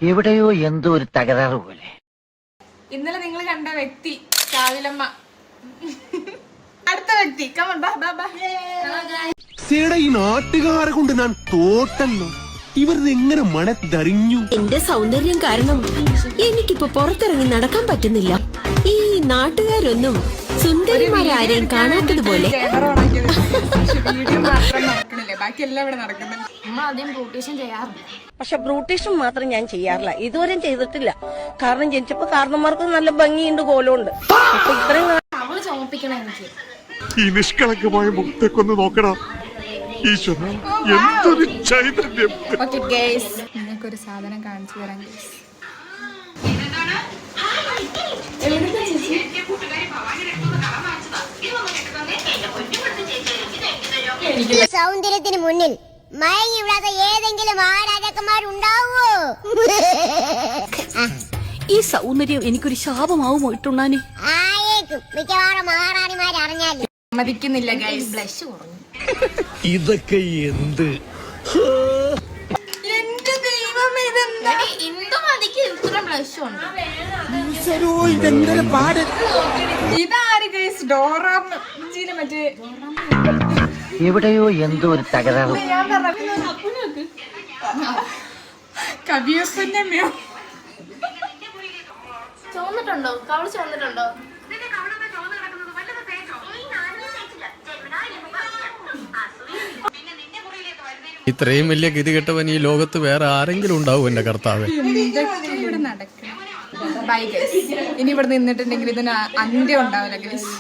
എവിടെയോ എന്തോ ഒരു തകരാറ് പോലെ. ഇന്നലെ നിങ്ങൾ കണ്ട വ്യക്തി കാവിലമ്മ. അടുത്ത വ്യക്തി ഈ നാട്ടുകാരെ കൊണ്ട് ഞാൻ തോട്ടല്ലോ. ഇവരിതെങ്ങനെ മണത്തറിഞ്ഞു? എന്റെ സൗന്ദര്യം കാരണം എനിക്കിപ്പോ പുറത്തിറങ്ങി നടക്കാൻ പറ്റുന്നില്ല. ഈ നാട്ടുകാരൊന്നും സുന്ദരിമാരാരെയും കാണാത്തതുപോലെ. വീഡിയോ മാത്രം നടക്കണില്ലേ, ബാക്കി എല്ലാം ഇവിടെ നടക്കുന്നുണ്ട്. അമ്മ ആദ്യം ബ്യൂട്ടീഷ്യൻ ചെയ്യാറുണ്ട്. പക്ഷെ ബ്യൂട്ടീഷ്യൻ മാത്രം ഞാൻ ചെയ്യാറില്ല, ഇതുവരെയും ചെയ്തിട്ടില്ല. കാരണം ജനിച്ചപ്പോ കാരണന്മാർക്ക് നല്ല ഭംഗിയുണ്ട്, കോലമുണ്ട്. ഇപ്പൊ ഇത്രയും അവള് ചുമപ്പിക്കണം എനിക്ക്. ഈ നിഷ്കളങ്കമായ മുഖത്തേക്കൊന്ന് നോക്കടാ. ഈശ്വര, എന്തൊരു ചൈതന്യം. ഓക്കെ ഗൈസ്, നിങ്ങൾക്കൊരു സാധനം കാണിച്ചു തരാം ഗൈസ്. സൗന്ദര്യത്തിന് മുന്നിൽ മയങ്ങി വിടാത്ത ഏതെങ്കിലും ആരാജക്കന്മാരുണ്ടാവോ? ഈ സൗന്ദര്യം എനിക്കൊരു ശാപമാവുമോ ഇട്ടുണ്ണാനെ? ആയേക്കും, മിക്കവാറും മഹാറാണിമാരെ അറിഞ്ഞാൽ സമ്മതിക്കുന്നില്ല ഗൈസ്. ബ്ലഷ് കുറഞ്ഞു. ഇതൊക്കെ എന്ത്? എന്റെ ദൈവം, ഇതെന്താ? ഇന്ദുമതിക്ക് ഇത്ര ബ്ലഷ് ഉണ്ട്. ഇതാര് ഗൈസ്? ഡോറാജിയിലെ മറ്റേ എവിടെയോ എന്തോ ഒരു തകരാറ്. ഞാൻ പറഞ്ഞു കവിയപ്പന്റെ അമ്മയോ? ചോന്നിട്ടുണ്ടോ? കവള് ചോന്നിട്ടുണ്ടോ? ഇത്രയും വലിയ ഗതികെട്ടവൻ ഈ ലോകത്ത് വേറെ ആരെങ്കിലും ഉണ്ടാവും എന്റെ കർത്താവ്. എന്തൊക്കെ ഇവിടെ നടക്കണം. Bye guys. ഇനി ഇവിടെ നിന്നിട്ടുണ്ടെങ്കിൽ ഇതിന് അന്ത്യം ഉണ്ടാവില്ല ഗൈസ്.